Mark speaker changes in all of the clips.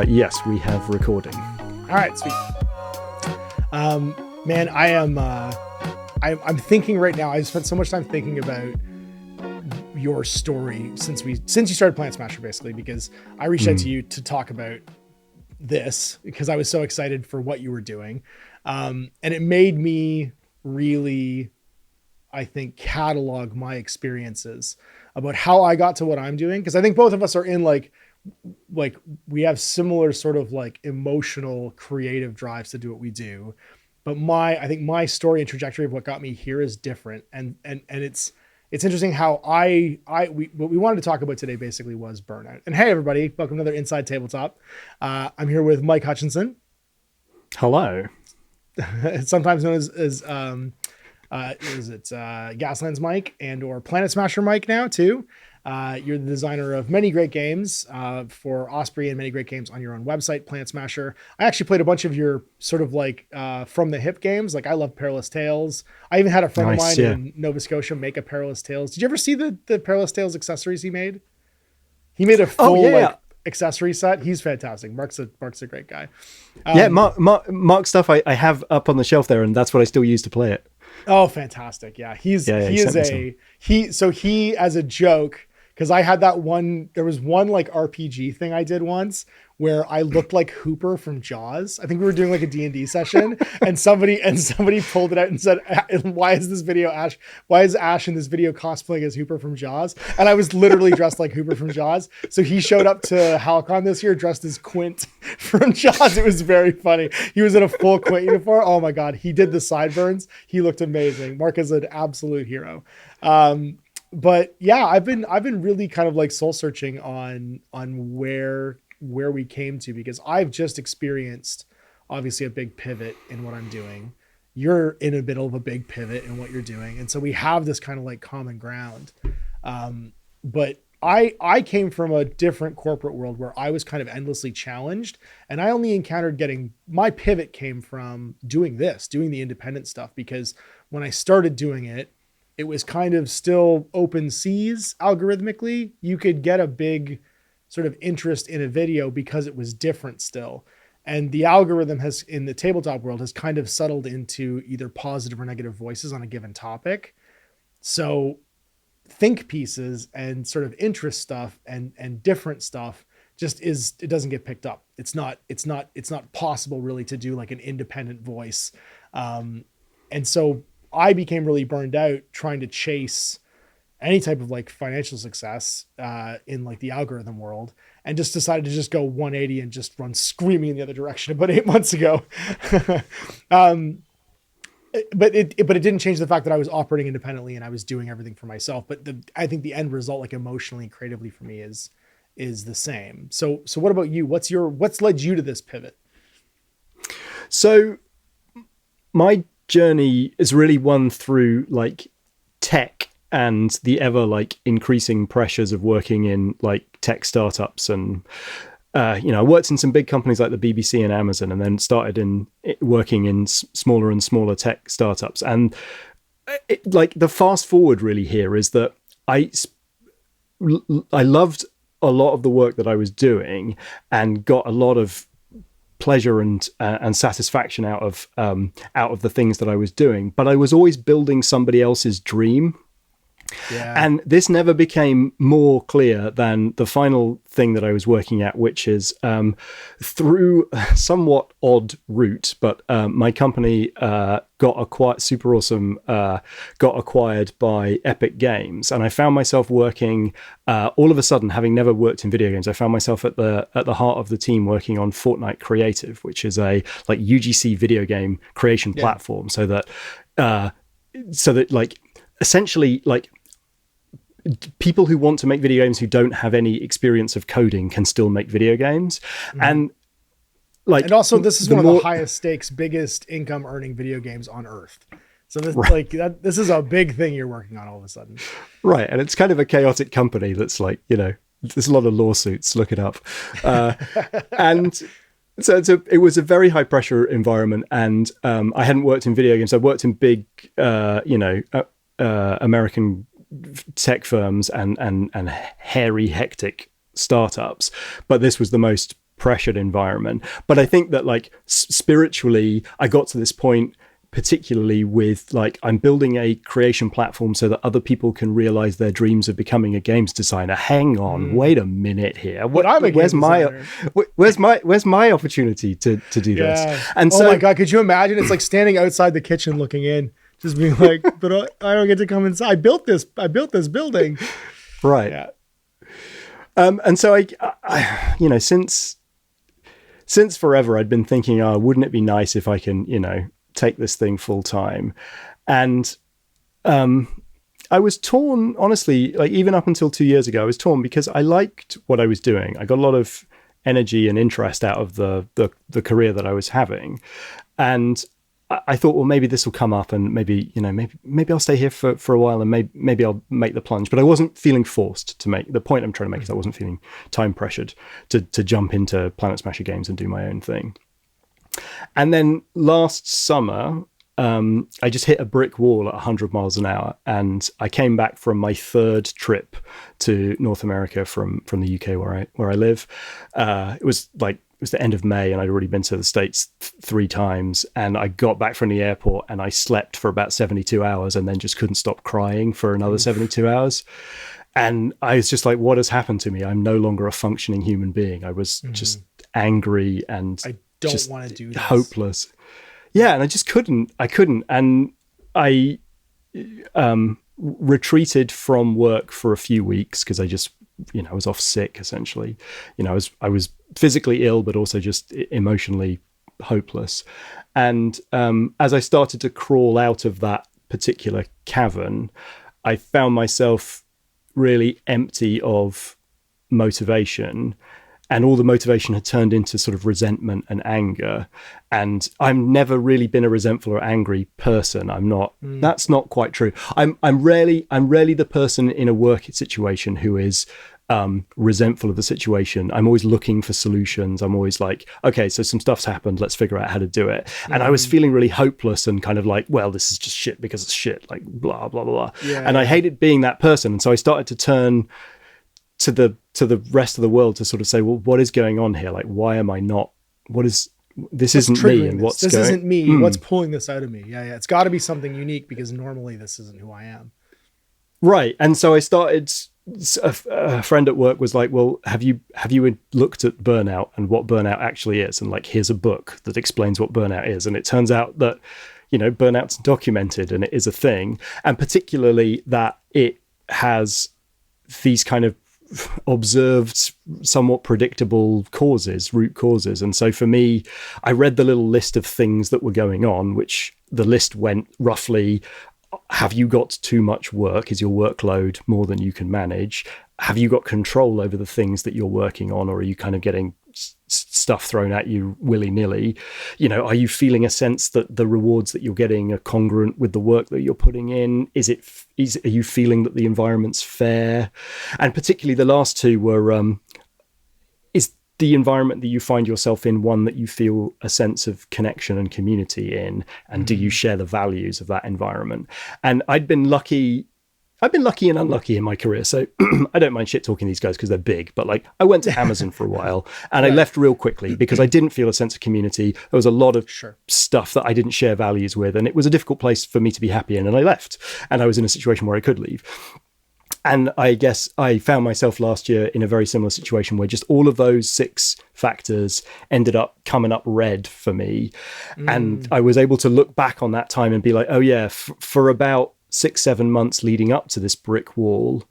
Speaker 1: Yes, we have recording.
Speaker 2: All right, sweet. Man, I'm thinking right now. I've spent so much time thinking about your story since you started PlanetSmasher, basically, because I reached out to you to talk about this because I was so excited for what you were doing, and it made me really, I think, catalog my experiences about how I got to what I'm doing, because I think both of us are in like we have similar sort of like emotional creative drives to do what we do, but I think my story and trajectory of what got me here is different, and it's interesting how what we wanted to talk about today basically was burnout. And hey everybody, welcome to another Inside Tabletop. I'm here with Mike Hutchinson.
Speaker 1: Hello.
Speaker 2: Sometimes known as Gaslands Mike and or PlanetSmasher Mike now too. You're the designer of many great games for Osprey and many great games on your own website, PlanetSmasher. I actually played a bunch of your sort of like from the hip games. Like I love Perilous Tales. I even had a friend of mine in Nova Scotia make a Perilous Tales. Did you ever see the Perilous Tales accessories he made? He made a full accessory set. He's fantastic. Mark's a great guy.
Speaker 1: Mark stuff I have up on the shelf there, and that's what I still use to play it.
Speaker 2: Oh, fantastic. Yeah. He as a joke, because I had there was one like RPG thing I did once where I looked like Hooper from Jaws. I think we were doing like a D&D session and somebody pulled it out and said, why is Ash in this video cosplaying as Hooper from Jaws? And I was literally dressed like Hooper from Jaws. So he showed up to HalCon this year dressed as Quint from Jaws. It was very funny. He was in a full Quint uniform. Oh my God. He did the sideburns. He looked amazing. Mark is an absolute hero. But yeah, I've been really kind of like soul searching on where we came to, because I've just experienced obviously a big pivot in what I'm doing. You're in the middle of a big pivot in what you're doing. And so we have this kind of like common ground. But I came from a different corporate world where I was kind of endlessly challenged, and I only encountered my pivot came from doing the independent stuff, because when I started doing it, it was kind of still open seas algorithmically. You could get a big sort of interest in a video because it was different still. And the algorithm in the tabletop world has kind of settled into either positive or negative voices on a given topic. So think pieces and sort of interest stuff and different stuff it doesn't get picked up. It's not possible really to do like an independent voice. And so I became really burned out trying to chase any type of like financial success in like the algorithm world, and just decided to just go 180 and just run screaming in the other direction about 8 months ago. But it didn't change the fact that I was operating independently and I was doing everything for myself. But I think the end result, like emotionally and creatively for me, is the same. So what about you? What's led you to this pivot?
Speaker 1: So my journey is really one through like tech and the ever like increasing pressures of working in like tech startups. And I worked in some big companies like the BBC and Amazon, and then started working in smaller and smaller tech startups. And like the fast forward really here is that I loved a lot of the work that I was doing and got a lot of pleasure and satisfaction out of the things that I was doing, but I was always building somebody else's dream. Yeah. And this never became more clear than the final thing that I was working at, which is through a somewhat odd route, but my company got acquired by Epic Games, and I found myself working all of a sudden, having never worked in video games. I found myself at the heart of the team working on Fortnite Creative, which is a like UGC video game creation platform, so that like essentially like people who want to make video games who don't have any experience of coding can still make video games. And like, and also this is one of the highest stakes, biggest income earning video games on earth.
Speaker 2: So this is a big thing you're working on all of a sudden.
Speaker 1: Right. And it's kind of a chaotic company that's like, there's a lot of lawsuits, look it up. And so it was a very high pressure environment. And I hadn't worked in video games. I worked in big, American tech firms and hairy, hectic startups, but this was the most pressured environment. But I think that like spiritually, I got to this point, particularly with like, I'm building a creation platform so that other people can realize their dreams of becoming a games designer. Hang on, wait a minute here. Where's my opportunity to do this? And
Speaker 2: oh my God, could you imagine? It's like standing outside the kitchen looking in, just being like, but I don't get to come inside. I built this building.
Speaker 1: Right. Yeah. And so I you know, since forever, I'd been thinking, oh, wouldn't it be nice if I can, you know, take this thing full time? And I was torn, honestly, like even up until 2 years ago, I was torn because I liked what I was doing. I got a lot of energy and interest out of the career that I was having. And I thought, well, maybe this will come up and maybe, you know, maybe I'll stay here for a while and maybe I'll make the plunge. But I wasn't feeling forced to make the point I'm trying to make is I wasn't feeling time pressured to jump into PlanetSmasher Games and do my own thing. And then last summer, I just hit a brick wall at 100 miles an hour. And I came back from my third trip to North America from the UK where I live. It was the end of May and I'd already been to the States 3 times. And I got back from the airport and I slept for about 72 hours and then just couldn't stop crying for another 72 hours. And I was just like, what has happened to me? I'm no longer a functioning human being. I was just angry and
Speaker 2: I don't want to do this.
Speaker 1: Hopeless. Yeah. And I just couldn't. And I retreated from work for a few weeks because I just, you know, I was off sick essentially. You know, I was physically ill, but also just emotionally hopeless. And as I started to crawl out of that particular cavern, I found myself really empty of motivation. And all the motivation had turned into sort of resentment and anger. And I've never really been a resentful or angry person. I'm not. That's not quite true. I'm rarely the person in a work situation who is resentful of the situation. I'm always looking for solutions. I'm always like, okay, so some stuff's happened. Let's figure out how to do it. And I was feeling really hopeless and kind of like, well, this is just shit because it's shit. Like blah blah blah. And I hated being that person. And so I started to turn to the rest of the world to sort of say, well, what is going on here? Like, why am I not? What's isn't me, and
Speaker 2: this isn't me. What's pulling this out of me? Yeah, it's got to be something unique because normally this isn't who I am.
Speaker 1: Right, and so I started. A friend at work was like, well, have you looked at burnout and what burnout actually is? And like, here's a book that explains what burnout is. And it turns out that, you know, burnout's documented and it is a thing, and particularly that it has these kind of observed, somewhat predictable root causes. And so for me, I read the little list of things that were going on, which the list went roughly: have you got too much work? Is your workload more than you can manage? Have you got control over the things that you're working on, or are you kind of getting stuff thrown at you willy-nilly? You know, are you feeling a sense that the rewards that you're getting are congruent with the work that you're putting in? Are you feeling that the environment's fair? And particularly the last two were, is the environment that you find yourself in one that you feel a sense of connection and community in? And do you share the values of that environment? And I've been lucky and unlucky in my career. So I don't mind shit talking these guys because they're big, but like I went to Amazon for a while and I left real quickly because I didn't feel a sense of community. There was a lot of stuff that I didn't share values with, and it was a difficult place for me to be happy in. And I left, and I was in a situation where I could leave. And I guess I found myself last year in a very similar situation where just all of those 6 factors ended up coming up red for me. And I was able to look back on that time and be like, oh yeah, for about 6-7 months leading up to this brick wall,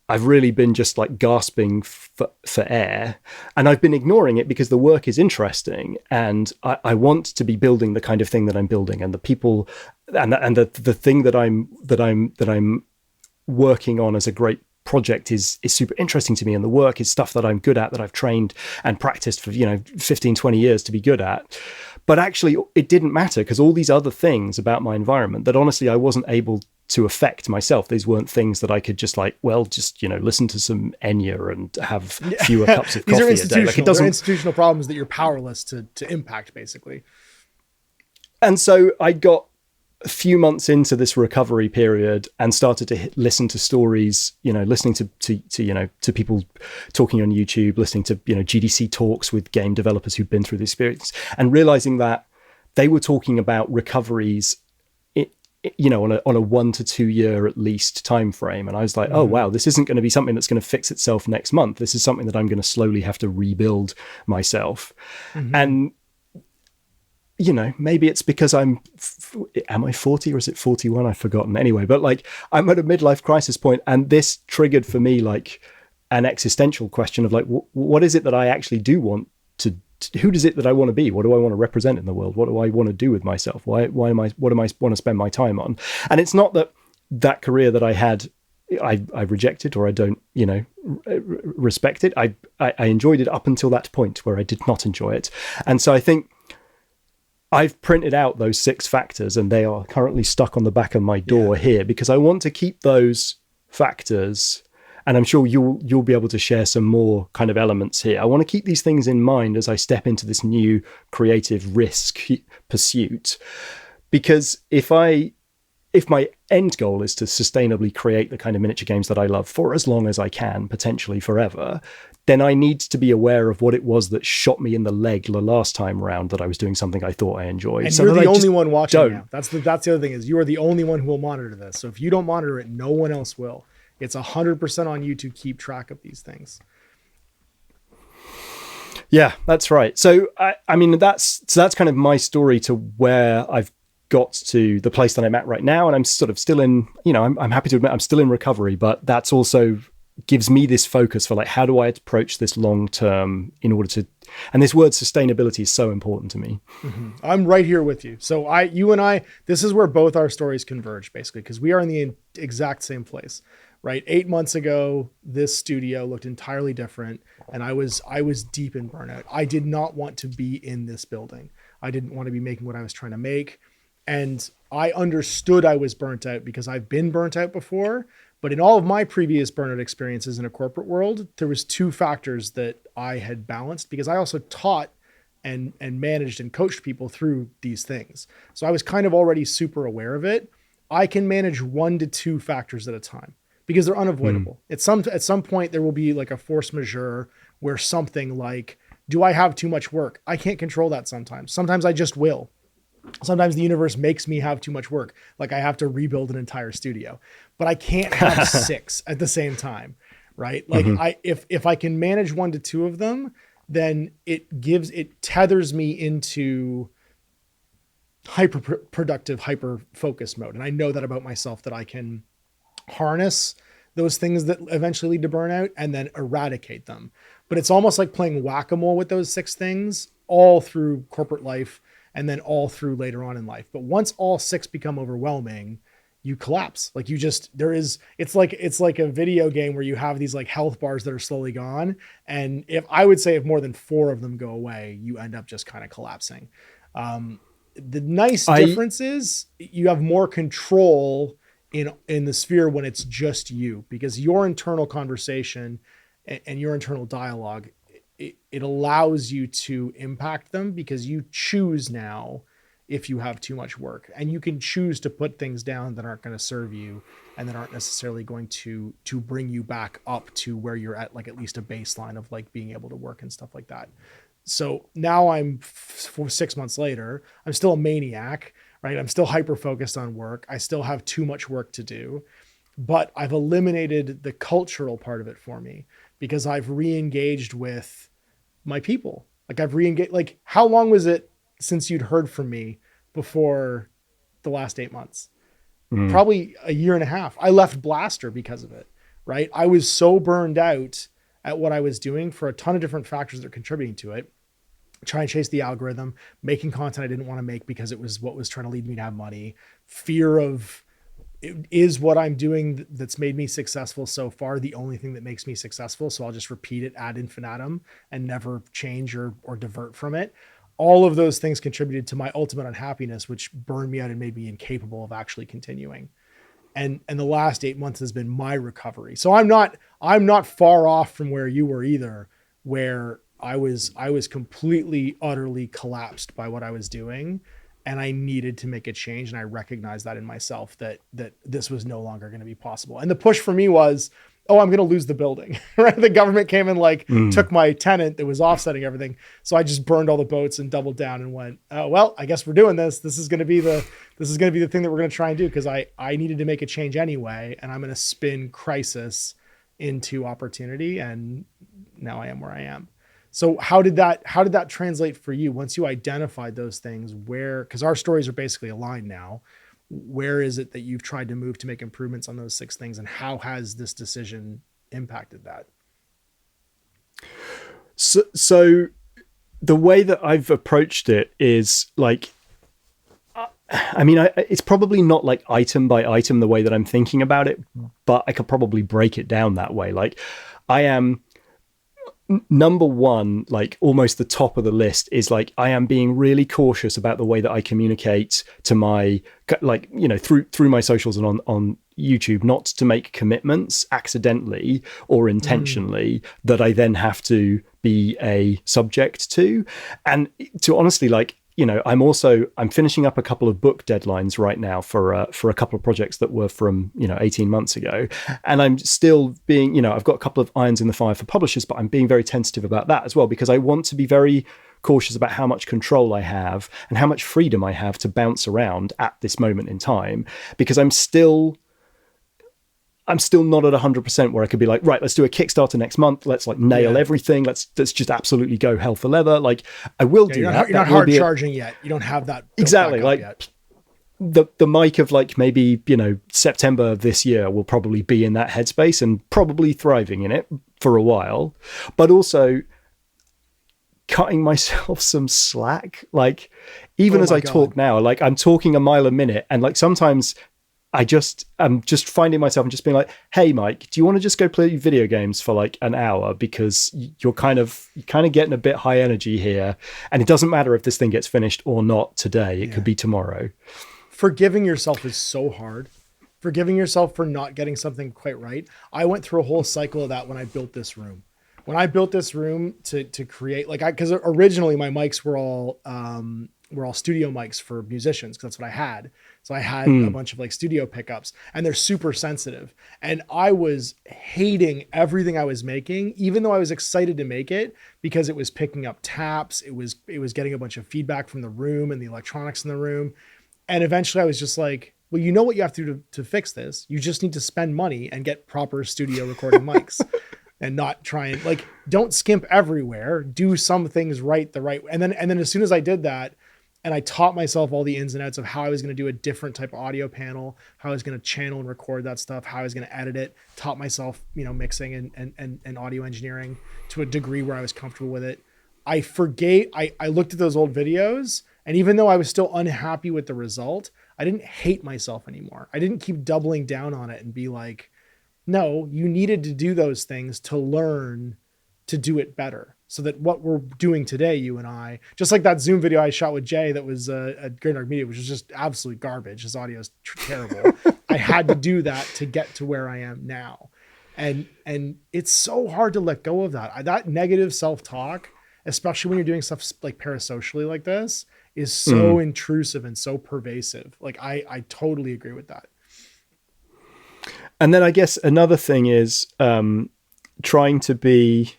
Speaker 1: I've really been just like gasping for air, and I've been ignoring it because the work is interesting and I want to be building the kind of thing that I'm building, and the people and the thing that I'm working on as a great project is super interesting to me, and the work is stuff that I'm good at, that I've trained and practiced for 15-20 years to be good at. But actually it didn't matter because all these other things about my environment that honestly I wasn't able to affect myself, these weren't things that I could just like, well, just listen to some Enya and have fewer cups of coffee a day. Like,
Speaker 2: they're institutional problems that you're powerless to impact, basically.
Speaker 1: And so I got a few months into this recovery period and started to listen to stories, listening to people talking on YouTube, listening to, GDC talks with game developers who've been through the experience, and realizing that they were talking about recoveries, on a 1 to 2 year at least time frame. And I was like, oh, wow, this isn't going to be something that's going to fix itself next month. This is something that I'm going to slowly have to rebuild myself. And maybe it's because am I 40 or is it 41? I've forgotten. Anyway, but like I'm at a midlife crisis point, and this triggered for me like an existential question of like, what is it that I actually do want to? Who is it that I want to be? What do I want to represent in the world? What do I want to do with myself? What do I want to spend my time on? And it's not that career that I had, I rejected or I don't, respect it. I enjoyed it up until that point where I did not enjoy it. And so I think I've printed out those 6 factors, and they are currently stuck on the back of my door here, because I want to keep those factors, and I'm sure you'll be able to share some more kind of elements here. I want to keep these things in mind as I step into this new creative risk pursuit, because if my end goal is to sustainably create the kind of miniature games that I love for as long as I can, potentially forever, then I need to be aware of what it was that shot me in the leg the last time round that I was doing something I thought I enjoyed.
Speaker 2: And so you're the only one watching now. That's the other thing, is you are the only one who will monitor this. So if you don't monitor it, no one else will. It's 100% on you to keep track of these things.
Speaker 1: Yeah, that's right. So I mean, that's kind of my story to where I've got to the place that I'm at right now. And I'm sort of still in, I'm happy to admit I'm still in recovery, but that's also gives me this focus for like, how do I approach this long term in order to, and this word sustainability is so important to me.
Speaker 2: I'm right here with you. So you and I, this is where both our stories converge basically, because we are in the exact same place, right? 8 months ago, this studio looked entirely different. And I was deep in burnout. I did not want to be in this building. I didn't want to be making what I was trying to make. And I understood I was burnt out because I've been burnt out before. But in all of my previous burnout experiences in a corporate world, there was 2 factors that I had balanced, because I also taught and managed and coached people through these things. So I was kind of already super aware of it. I can manage 1 to 2 factors at a time because they're unavoidable. At some point, there will be like a force majeure where something like, do I have too much work? I can't control that sometimes. Sometimes I just will. Sometimes the universe makes me have too much work. Like I have to rebuild an entire studio, but I can't have 6 at the same time. Right. Like if I can manage 1 to 2 of them, then it tethers me into hyper productive, hyper focus mode. And I know that about myself, that I can harness those things that eventually lead to burnout and then eradicate them. But it's almost like playing whack-a-mole with those 6 things all through corporate life, and then all through later on in life. But once all 6 become overwhelming, you collapse. Like it's like a video game where you have these like health bars that are slowly gone. And if more than 4 of them go away, you end up just kind of collapsing. The nice difference is you have more control in the sphere when it's just you, because your internal conversation and your internal dialogue, it allows you to impact them, because you choose now if you have too much work, and you can choose to put things down that aren't going to serve you and that aren't necessarily going to bring you back up to where you're at, like at least a baseline of like being able to work and stuff like that. So now I'm 6 months later, I'm still a maniac, right? I'm still hyper focused on work. I still have too much work to do, but I've eliminated the cultural part of it for me, because I've re-engaged with my people. Like I've re-engaged, like how long was it since you'd heard from me before the last 8 months? Probably a year and a half. I left Blaster because of it, right? I was so burned out at what I was doing for a ton of different factors that are contributing to it. Try and chase the algorithm, making content I didn't want to make because it was what was trying to lead me to have money. Fear of, is what I'm doing that's made me successful so far the only thing that makes me successful? So I'll just repeat it ad infinitum and never change or divert from it. All of those things contributed to my ultimate unhappiness, which burned me out and made me incapable of actually continuing. And the last 8 months has been my recovery. So I'm not far off from where you were either, where I was completely, utterly collapsed by what I was doing. and I needed to make a change. And I recognized that in myself, that this was no longer going to be possible. And the push for me was, oh, I'm going to lose the building, right? The government came and like took my tenant that was offsetting everything. So I just burned all the boats and doubled down and went, oh, well, I guess we're doing this. This is going to be the thing that we're going to try and do. Cause I needed to make a change anyway. And I'm going to spin crisis into opportunity. And now I am where I am. So how did that translate for you once you identified those things? Because our stories are basically aligned now, where is it that you've tried to move to make improvements on those 6 things, and how has this decision impacted that?
Speaker 1: So the way that I've approached it is like, I mean, it's probably not like item by item the way that I'm thinking about it, but I could probably break it down that way. Like, I am number one, like almost the top of the list is like, I am being really cautious about the way that I communicate to my, like, you know, through my socials and on YouTube, not to make commitments accidentally or intentionally that I then have to be a subject to. And to honestly, like, you know, I'm finishing up a couple of book deadlines right now for a couple of projects that were from, 18 months ago. And I'm still being, I've got a couple of irons in the fire for publishers, but I'm being very tentative about that as well, because I want to be very cautious about how much control I have and how much freedom I have to bounce around at this moment in time, because I'm still not at 100% where I could be like, right, let's do a Kickstarter next month. Let's like nail everything. Let's just absolutely go hell for leather. Like, I will do that.
Speaker 2: You're not hard charging yet. You don't have that.
Speaker 1: Exactly. Like yet. The Mike of like maybe, September this year will probably be in that headspace and probably thriving in it for a while, but also cutting myself some slack. Like, even as I talk now, like I'm talking a mile a minute, and like sometimes I'm just finding myself and just being like, hey, Mike, do you want to just go play video games for like an hour? Because you're kind of getting a bit high energy here. And it doesn't matter if this thing gets finished or not today. It could be tomorrow. Forgiving
Speaker 2: yourself is so hard. Forgiving yourself for not getting something quite right. I went through a whole cycle of that when I built this room. When I built this room to create, like, because originally my mics were all studio mics for musicians, because that's what I had. So I had a bunch of like studio pickups, and they're super sensitive. And I was hating everything I was making, even though I was excited to make it, because it was picking up taps. It was getting a bunch of feedback from the room and the electronics in the room. And eventually I was just like, well, you know what you have to do to fix this? You just need to spend money and get proper studio recording mics. And not try and like, don't skimp everywhere. Do some things right the right way. And then as soon as I did that, and I taught myself all the ins and outs of how I was going to do a different type of audio panel, how I was going to channel and record that stuff, how I was going to edit it, taught myself, mixing and audio engineering to a degree where I was comfortable with it. I looked at those old videos, and even though I was still unhappy with the result, I didn't hate myself anymore. I didn't keep doubling down on it and be like, no, you needed to do those things to learn to do it better. So that what we're doing today, you and I, just like that Zoom video I shot with Jay that was at Guerrilla Media, which was just absolute garbage. His audio is terrible. I had to do that to get to where I am now. And it's so hard to let go of that. That negative self-talk, especially when you're doing stuff like parasocially like this, is so intrusive and so pervasive. Like I totally agree with that.
Speaker 1: And then I guess another thing is trying to be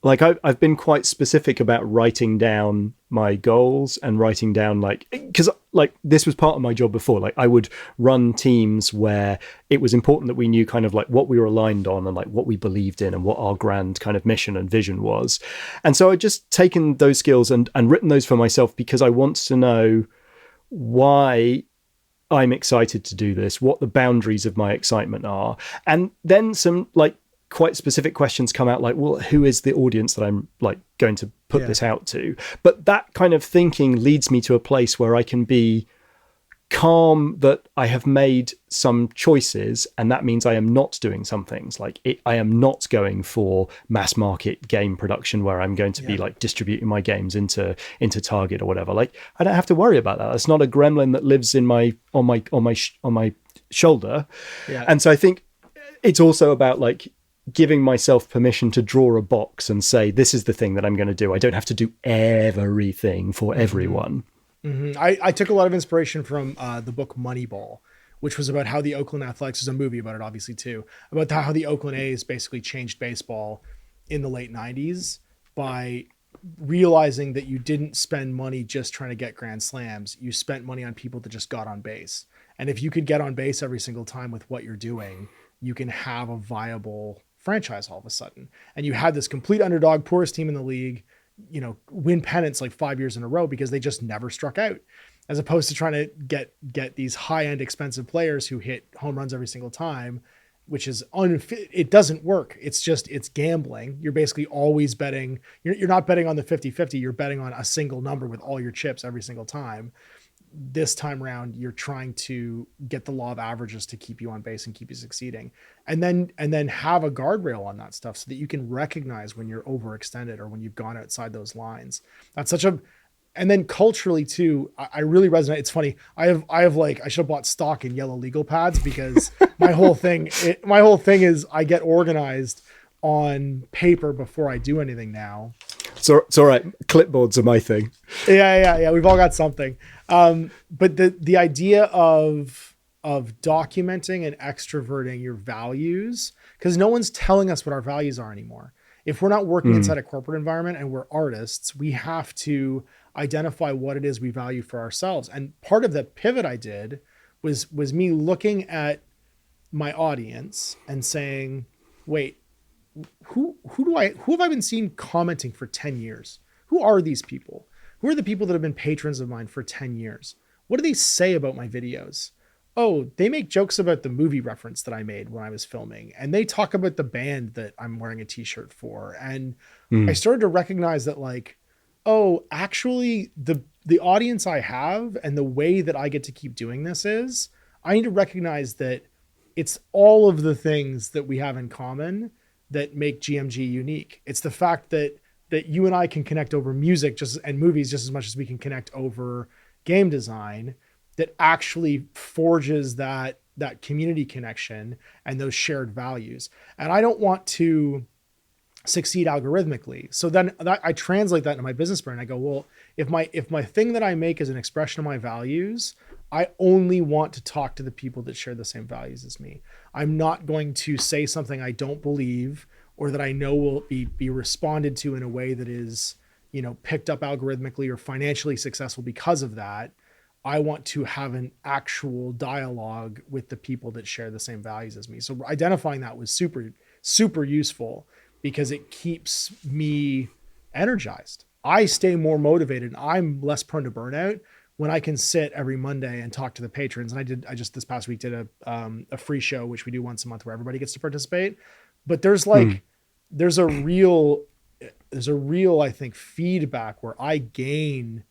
Speaker 1: like, I've been quite specific about writing down my goals and writing down because like this was part of my job before. Like I would run teams where it was important that we knew kind of like what we were aligned on and like what we believed in and what our grand kind of mission and vision was. And so I'd just taken those skills and written those for myself, because I want to know why I'm excited to do this, what the boundaries of my excitement are. And then some like quite specific questions come out, like, well, who is the audience that I'm like going to put this out to? But that kind of thinking leads me to a place where I can be calm that I have made some choices, and that means I am not doing some things. Like I am not going for mass market game production where I'm going to be like distributing my games into Target or whatever. Like I don't have to worry about that. It's not a gremlin that lives in on my shoulder. Yeah. And so I think it's also about like giving myself permission to draw a box and say, this is the thing that I'm going to do. I don't have to do everything for everyone.
Speaker 2: I took a lot of inspiration from the book Moneyball, which was about how the Oakland Athletics, is a movie about it, obviously, too, about how the Oakland A's basically changed baseball in the late 90s by realizing that you didn't spend money just trying to get grand slams. You spent money on people that just got on base. And if you could get on base every single time with what you're doing, you can have a viable franchise all of a sudden. And you had this complete underdog, poorest team in the league, win pennants like 5 years in a row because they just never struck out, as opposed to trying to get these high-end expensive players who hit home runs every single time, which is unfit. It doesn't work. It's gambling. You're basically always betting. You're not betting on the 50-50. You're betting on a single number with all your chips every single time. This time around, you're trying to get the law of averages to keep you on base and keep you succeeding. And then have a guardrail on that stuff so that you can recognize when you're overextended or when you've gone outside those lines. And then culturally too, I really resonate. It's funny. I should have bought stock in yellow legal pads because my whole thing is I get organized on paper before I do anything now.
Speaker 1: So it's all right. Clipboards are my thing.
Speaker 2: Yeah. We've all got something. But the idea of documenting and extroverting your values, because no one's telling us what our values are anymore. If we're not working inside a corporate environment and we're artists, we have to identify what it is we value for ourselves. And part of the pivot I did was me looking at my audience and saying, wait, who have I been seeing commenting for 10 years? Who are these people? Who are the people that have been patrons of mine for 10 years? What do they say about my videos? Oh, they make jokes about the movie reference that I made when I was filming. And they talk about the band that I'm wearing a t-shirt for. And I started to recognize that, like, oh, actually the audience I have and the way that I get to keep doing this is I need to recognize that it's all of the things that we have in common that make GMG unique. It's the fact that you and I can connect over music and movies just as much as we can connect over game design, that actually forges that community connection and those shared values. And I don't want to succeed algorithmically. So then I translate that into my business brain. I go, well, if my thing that I make is an expression of my values, I only want to talk to the people that share the same values as me. I'm not going to say something I don't believe or that I know will be responded to in a way that is, picked up algorithmically or financially successful because of that. I want to have an actual dialogue with the people that share the same values as me. So identifying that was super, super useful because it keeps me energized. I stay more motivated. I'm less prone to burnout when I can sit every Monday and talk to the patrons. And I just this past week did a free show, which we do once a month where everybody gets to participate. But there's a real, I think, feedback where I gain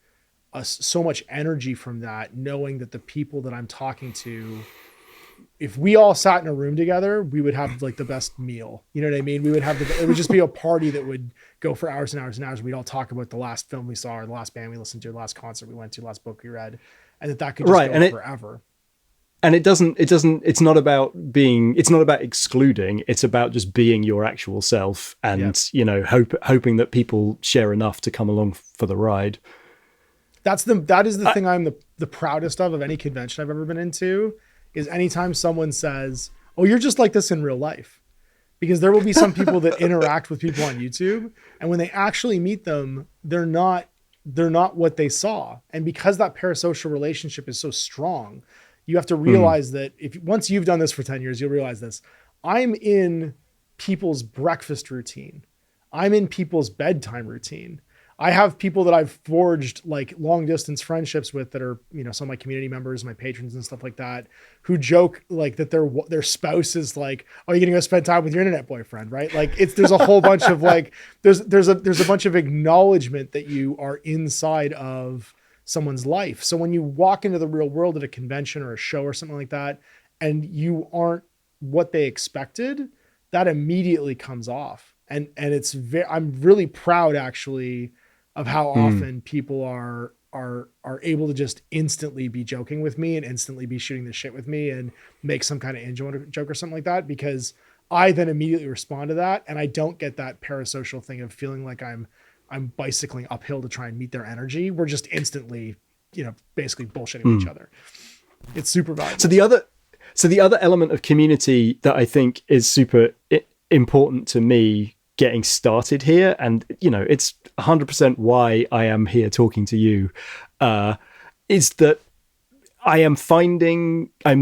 Speaker 2: so much energy from that, knowing that the people that I'm talking to, if we all sat in a room together, we would have like the best meal. You know what I mean? We would have it would just be a party that would go for hours and hours and hours. We'd all talk about the last film we saw, or the last band we listened to, the last concert we went to, the last book we read, and that could just go forever.
Speaker 1: And it's not about excluding, it's about just being your actual self and, hoping that people share enough to come along for the ride.
Speaker 2: That is the thing I'm the proudest of any convention I've ever been into, is anytime someone says, oh, you're just like this in real life. Because there will be some people that interact with people on YouTube, and when they actually meet them, they're not what they saw. And because that parasocial relationship is so strong, you have to realize that once you've done this for 10 years, you'll realize this. I'm in people's breakfast routine. I'm in people's bedtime routine. I have people that I've forged like long distance friendships with that are, some of my community members, my patrons and stuff like that, who joke like that their spouse is like, oh, you're going to go spend time with your internet boyfriend, right? Like there's a whole bunch of like, there's a bunch of acknowledgement that you are inside of someone's life. So when you walk into the real world at a convention or a show or something like that, and you aren't what they expected, that immediately comes off. And I'm really proud actually of how often people are able to just instantly be joking with me and instantly be shooting the shit with me and make some kind of in joke or something like that, because I then immediately respond to that. And I don't get that parasocial thing of feeling like I'm bicycling uphill to try and meet their energy. We're just instantly basically bullshitting with each other. It's super valuable.
Speaker 1: So the other element of community that I think is super important to me getting started here, and it's 100% why I am here talking to you, is that I'm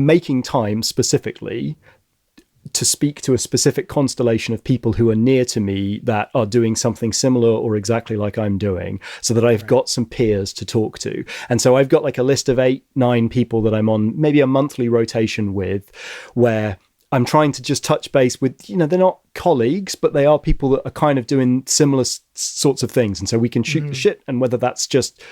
Speaker 1: making time specifically to speak to a specific constellation of people who are near to me that are doing something similar or exactly like I'm doing, so that I've got some peers to talk to. And so I've got like a list of 8-9 people that I'm on maybe a monthly rotation with, where I'm trying to just touch base with, they're not colleagues, but they are people that are kind of doing similar sorts of things. And so we can shoot the shit. And whether that's just,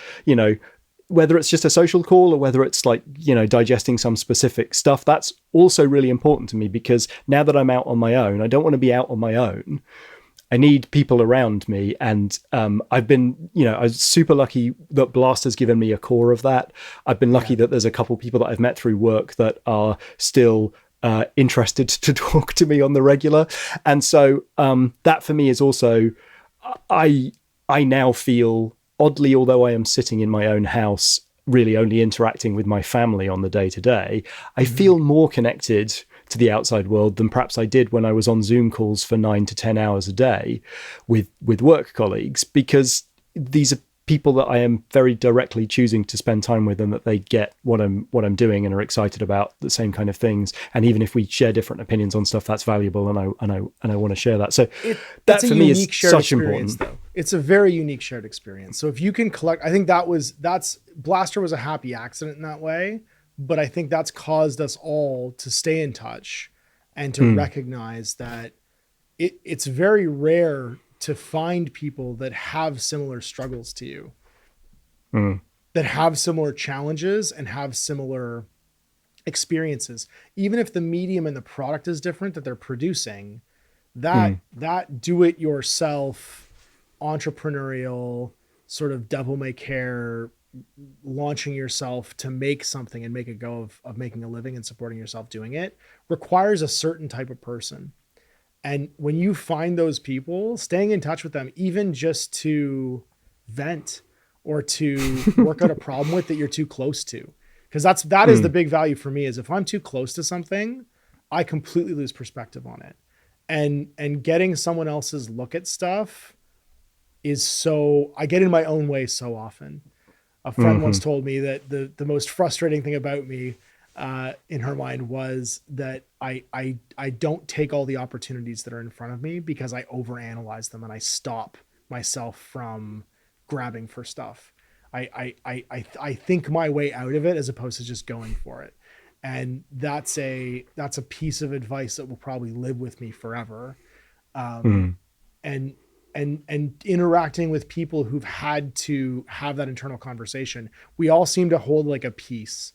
Speaker 1: whether it's just a social call or whether it's like, digesting some specific stuff, that's also really important to me, because now that I'm out on my own, I don't want to be out on my own. I need people around me. And I've been, I was super lucky that Blaster's given me a core of that. I've been lucky that there's a couple people that I've met through work that are still interested to talk to me on the regular. And so that for me is also, I now feel, oddly, although I am sitting in my own house, really only interacting with my family on the day-to-day, I feel more connected to the outside world than perhaps I did when I was on Zoom calls for 9 to 10 hours a day with work colleagues, because these are people that I am very directly choosing to spend time with, and that they get what I'm doing and are excited about the same kind of things. And even if we share different opinions on stuff, that's valuable, and I want to share that. So that for me is such important.
Speaker 2: Though. It's a very unique shared experience. So if you can collect, I think that's Blaster was a happy accident in that way, but I think that's caused us all to stay in touch and to recognize that it's very rare to find people that have similar struggles to you, that have similar challenges and have similar experiences. Even if the medium and the product is different that they're producing, that do-it-yourself, entrepreneurial, sort of devil may care, launching yourself to make something and make a go of making a living and supporting yourself doing it, requires a certain type of person. And when you find those people, staying in touch with them, even just to vent or to work out a problem with that you're too close to, because that is the big value for me, is if I'm too close to something, I completely lose perspective on it. And getting someone else's look at stuff is so, I get in my own way so often. A friend once told me that the most frustrating thing about me in her mind was that I don't take all the opportunities that are in front of me because I overanalyze them and I stop myself from grabbing for stuff. I think my way out of it as opposed to just going for it. And that's a piece of advice that will probably live with me forever. And interacting with people who've had to have that internal conversation, we all seem to hold like a piece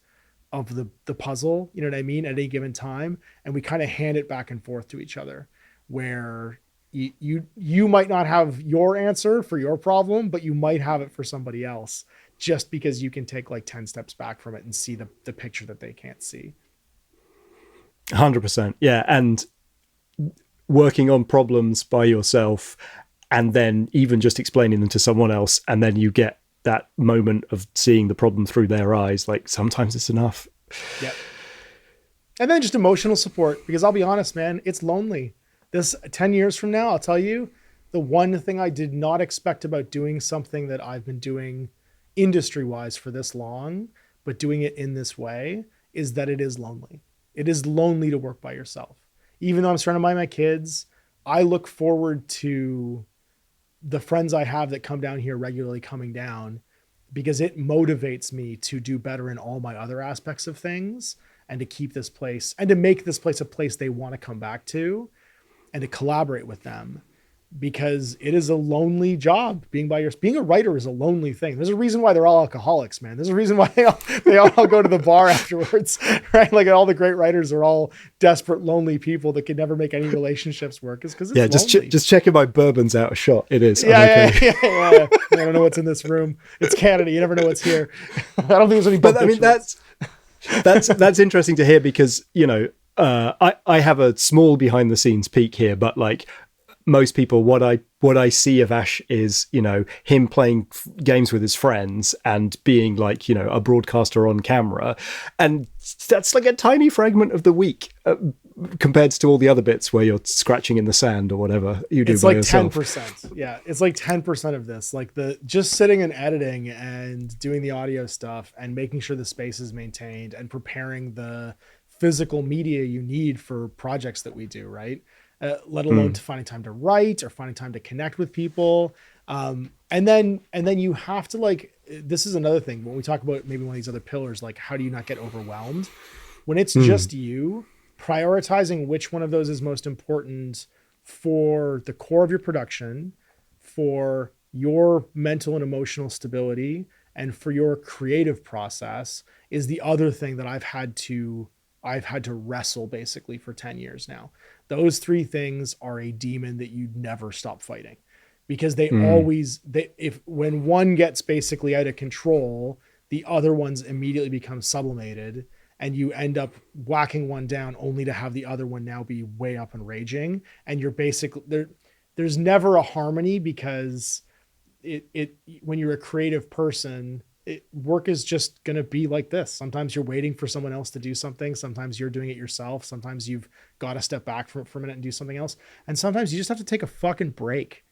Speaker 2: of the puzzle, you know what I mean, at any given time. And we kind of hand it back and forth to each other, where you might not have your answer for your problem, but you might have it for somebody else, just because you can take like 10 steps back from it and see the picture that they can't see.
Speaker 1: 100%. Yeah. And working on problems by yourself, and then even just explaining them to someone else, and then you get that moment of seeing the problem through their eyes. Like, sometimes it's enough.
Speaker 2: Yeah. And then just emotional support, because I'll be honest, man, it's lonely. This 10 years from now, I'll tell you, the one thing I did not expect about doing something that I've been doing industry-wise for this long, but doing it in this way, is that it is lonely. It is lonely to work by yourself. Even though I'm surrounded by my kids, I look forward to the friends I have that come down here regularly coming down, because it motivates me to do better in all my other aspects of things, and to keep this place and to make this place a place they want to come back to, and to collaborate with them, because it is a lonely job. Being a writer is a lonely thing. There's a reason why they're all alcoholics, man. There's a reason why they all go to the bar afterwards, right? Like, all the great writers are all desperate, lonely people that can never make any relationships work. Is because it's lonely.
Speaker 1: Just checking my bourbon's out of shot. It is.
Speaker 2: Yeah. I don't know what's in this room. It's Canada. You never know what's here. I don't think there's any.
Speaker 1: But I mean, that's interesting to hear, because I have a small behind the scenes peek here, but like, most people, what I see of Ash is, you know, him playing games with his friends and being like, you know, a broadcaster on camera, and that's like a tiny fragment of the week compared to all the other bits where you're scratching in the sand or whatever you do. It's by like yourself.
Speaker 2: 10%. Yeah, it's like 10% of this, like the just sitting and editing and doing the audio stuff and making sure the space is maintained and preparing the physical media you need for projects that we do, right? Let alone to finding time to write or finding time to connect with people. And then you have to, like, this is another thing when we talk about maybe one of these other pillars, like how do you not get overwhelmed when it's just you? Prioritizing which one of those is most important for the core of your production, for your mental and emotional stability, and for your creative process is the other thing that I've had to wrestle basically for 10 years now. Those three things are a demon that you never stop fighting, because they always, when one gets basically out of control, the other ones immediately become sublimated, and you end up whacking one down only to have the other one now be way up and raging. And you're basically there's never a harmony, because when you're a creative person, work is just going to be like this. Sometimes you're waiting for someone else to do something. Sometimes you're doing it yourself. Sometimes you've got to step back for a minute and do something else. And sometimes you just have to take a fucking break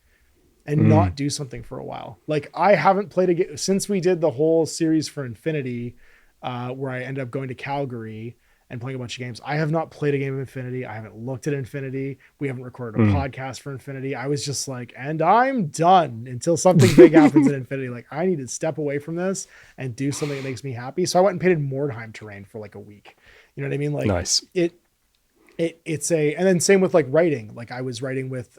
Speaker 2: and not do something for a while. Like, I haven't played a game since we did the whole series for Infinity, where I ended up going to Calgary and playing a bunch of games. I have not played a game of Infinity. I haven't looked at Infinity. We haven't recorded a podcast for Infinity. I was just like, and I'm done until something big happens in Infinity. Like, I need to step away from this and do something that makes me happy. So I went and painted Mordheim terrain for like a week. You know what I mean? Like,
Speaker 1: nice.
Speaker 2: And then same with like writing. Like, I was writing with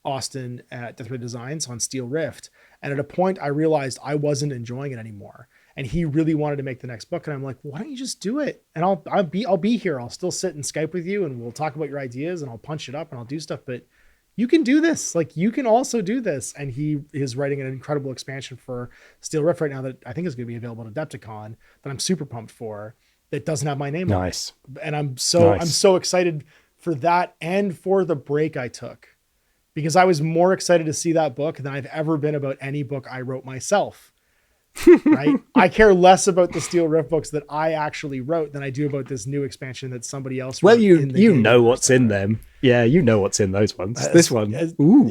Speaker 2: Austin at Death Ray Designs on Steel Rift. And at a point I realized I wasn't enjoying it anymore. And he really wanted to make the next book. And I'm like, why don't you just do it? And I'll be here. I'll still sit and Skype with you and we'll talk about your ideas and I'll punch it up and I'll do stuff, but you can do this. Like, you can also do this. And he is writing an incredible expansion for Steel Rift right now that I think is going to be available at Adepticon, that I'm super pumped for, that doesn't have my name on it. And I'm so excited for that and for the break I took, because I was more excited to see that book than I've ever been about any book I wrote myself. Right? I care less about the Steel Rift books that I actually wrote than I do about this new expansion that somebody else wrote.
Speaker 1: Well, you know what's in them. Yeah, you know what's in those ones. This one. Ooh.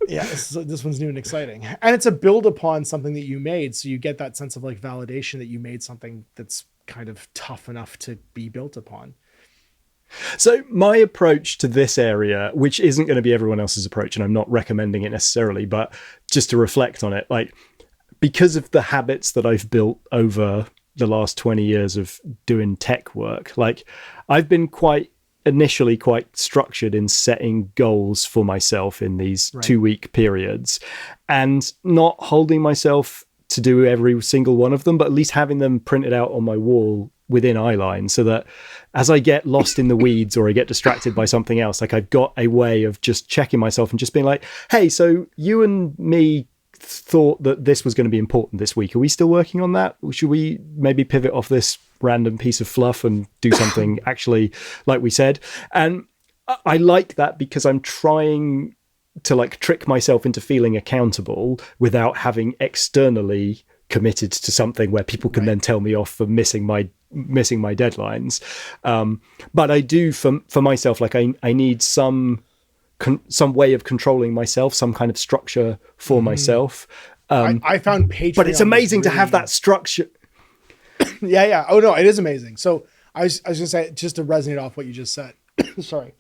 Speaker 2: Yeah. This one's new and exciting. And it's a build upon something that you made. So you get that sense of like validation that you made something that's kind of tough enough to be built upon.
Speaker 1: So my approach to this area, which isn't going to be everyone else's approach, and I'm not recommending it necessarily, but just to reflect on it, like, because of the habits that I've built over the last 20 years of doing tech work, like, I've been initially quite structured in setting goals for myself in these 2-week periods, and not holding myself to do every single one of them, but at least having them printed out on my wall within eyeline, so that as I get lost in the weeds or I get distracted by something else, like, I've got a way of just checking myself and just being like, hey, so you and me thought that this was going to be important this week. Are we still working on that? Should we maybe pivot off this random piece of fluff and do something actually like we said? And I like that, because I'm trying to like trick myself into feeling accountable without having externally committed to something where people can then tell me off for missing my deadlines. But I do for myself, like, I need some way of contrling myself, some kind of structure for myself.
Speaker 2: I found Patreon,
Speaker 1: but it's amazing to have that structure.
Speaker 2: Yeah. Oh no, it is amazing. So I was gonna say, just to resonate off what you just said, sorry,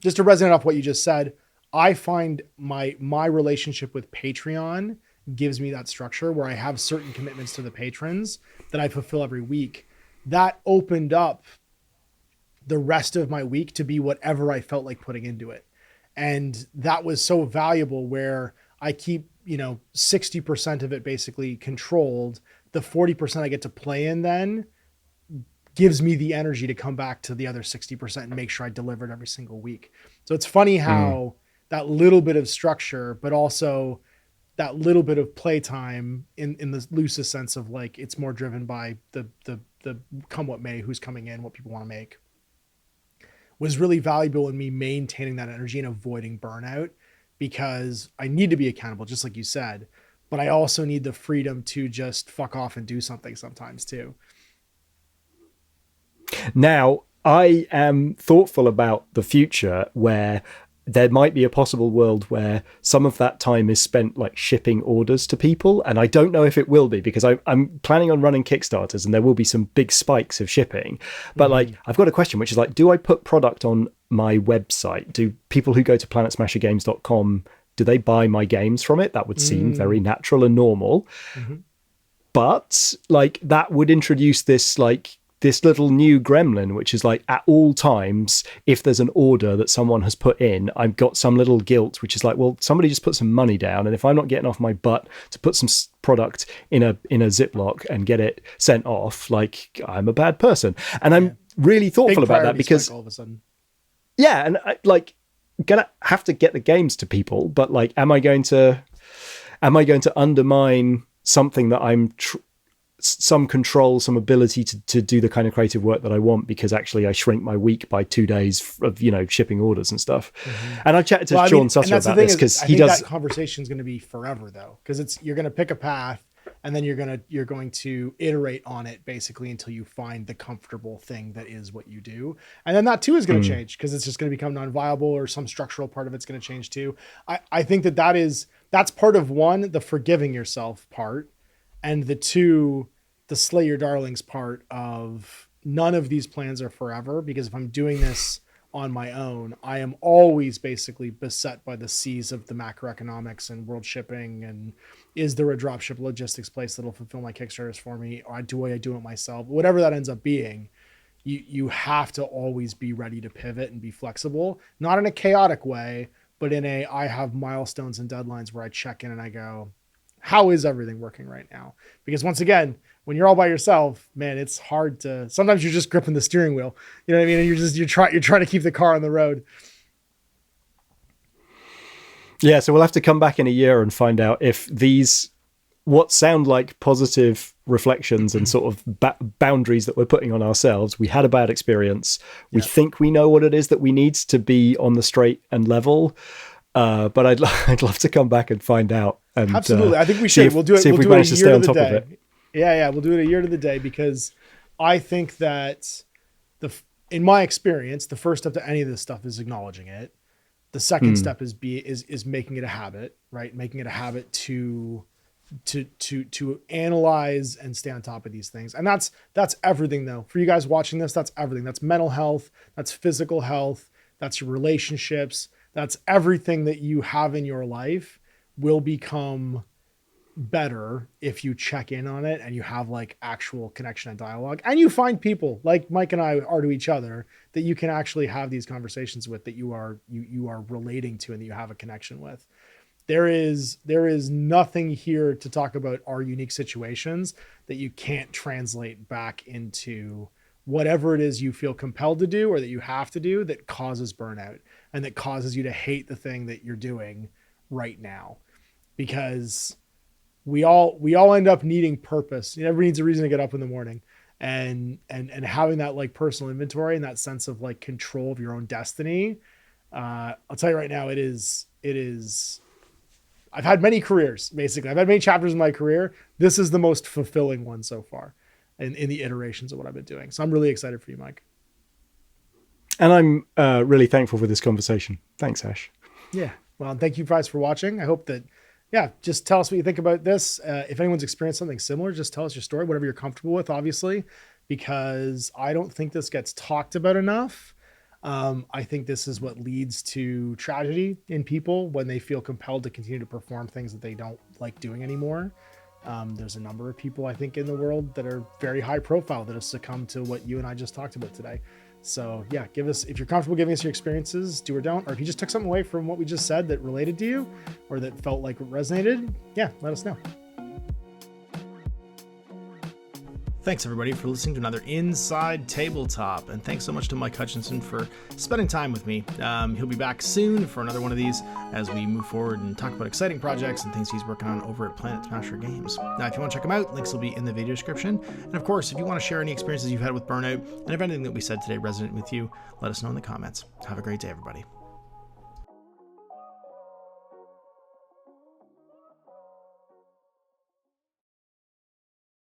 Speaker 2: just to resonate off what you just said, I find my relationship with Patreon gives me that structure where I have certain commitments to the patrons that I fulfill every week. That opened up the rest of my week to be whatever I felt like putting into it. And that was so valuable, where I keep, 60% of it basically controlled. The 40% I get to play in then gives me the energy to come back to the other 60% and make sure I deliver it every single week. So it's funny how that little bit of structure, but also that little bit of playtime in the loosest sense of, like, it's more driven by the come what may, who's coming in, what people want to make. was really valuable in me maintaining that energy and avoiding burnout, because I need to be accountable, just like you said, but I also need the freedom to just fuck off and do something sometimes too.
Speaker 1: Now, I am thoughtful about the future, where there might be a possible world where some of that time is spent like shipping orders to people. And I don't know if it will be, because I'm planning on running Kickstarters and there will be some big spikes of shipping. But like, I've got a question, which is like, do I put product on my website? Do people who go to PlanetSmasherGames.com, do they buy my games from it? That would seem very natural and normal. But like, that would introduce this little new gremlin, which is like, at all times, if there's an order that someone has put in, I've got some little guilt, which is like, well, somebody just put some money down, and if I'm not getting off my butt to put some product in a Ziploc and get it sent off, like, I'm a bad person. And I'm really thoughtful about that, because
Speaker 2: all of a sudden,
Speaker 1: and I, like, gonna have to get the games to people, but like, am I going to undermine something that I'm some control, some ability to do the kind of creative work that I want, because actually I shrink my week by 2 days of, shipping orders and stuff. And I chatted to Sean Susser about this, because he does.
Speaker 2: That conversation is going to be forever though, because you're going to pick a path, and then you're going to iterate on it basically until you find the comfortable thing that is what you do. And then that too is going to change, because it's just going to become non-viable, or some structural part of it's going to change too. I think that's part of one, the forgiving yourself part, and the two, the slay your darlings part of, none of these plans are forever, because if I'm doing this on my own, I am always basically beset by the seas of the macroeconomics and world shipping. And is there a dropship logistics place that'll fulfill my Kickstarters for me? Or do I do it myself? Whatever that ends up being, you have to always be ready to pivot and be flexible, not in a chaotic way, but in I have milestones and deadlines where I check in and I go, how is everything working right now? Because once again, when you're all by yourself, man, it's hard to, sometimes you're just gripping the steering wheel, you know what I mean? And you're trying to keep the car on the road.
Speaker 1: Yeah. So we'll have to come back in a year and find out if these, what sound like positive reflections and sort of boundaries that we're putting on ourselves. We had a bad experience. We think we know what it is that we need to be on the straight and level. But I'd love to come back and find out. And,
Speaker 2: absolutely. I think we should. We'll do it.
Speaker 1: We'll do it a year to the day.
Speaker 2: Yeah. We'll do it a year to the day, because I think that in my experience, the first step to any of this stuff is acknowledging it. The second step is making it a habit, right? Making it a habit to analyze and stay on top of these things. And that's everything though. For you guys watching this, that's everything. That's mental health. That's physical health. That's your relationships. That's everything that you have in your life will become better if you check in on it and you have like actual connection and dialogue, and you find people like Mike and I are to each other that you can actually have these conversations with, that you are relating to and that you have a connection with. There is nothing here to talk about our unique situations that you can't translate back into whatever it is you feel compelled to do or that you have to do that causes burnout and that causes you to hate the thing that you're doing right now. Because we all end up needing purpose. Everybody needs a reason to get up in the morning, and having that like personal inventory and that sense of like control of your own destiny. I'll tell you right now, it is, I've had many careers, basically. I've had many chapters in my career. This is the most fulfilling one so far in the iterations of what I've been doing. So I'm really excited for you, Mike.
Speaker 1: And I'm really thankful for this conversation. Thanks, Ash.
Speaker 2: Yeah. Well, thank you guys for watching. I hope that, just tell us what you think about this. If anyone's experienced something similar, just tell us your story, whatever you're comfortable with, obviously, because I don't think this gets talked about enough. I think this is what leads to tragedy in people when they feel compelled to continue to perform things that they don't like doing anymore. There's a number of people, I think, in the world that are very high profile that have succumbed to what you and I just talked about today. So if you're comfortable giving us your experiences, do or don't, or if you just took something away from what we just said that related to you or that felt like it resonated, let us know.
Speaker 3: Thanks everybody for listening to another Inside Tabletop, and thanks so much to Mike Hutchinson for spending time with me. He'll be back soon for another one of these as we move forward and talk about exciting projects and things he's working on over at PlanetSmasher Games. Now, if you want to check him out, links will be in the video description. And of course, if you want to share any experiences you've had with Burnout, and if anything that we said today resonated with you, let us know in the comments. Have a great day, everybody.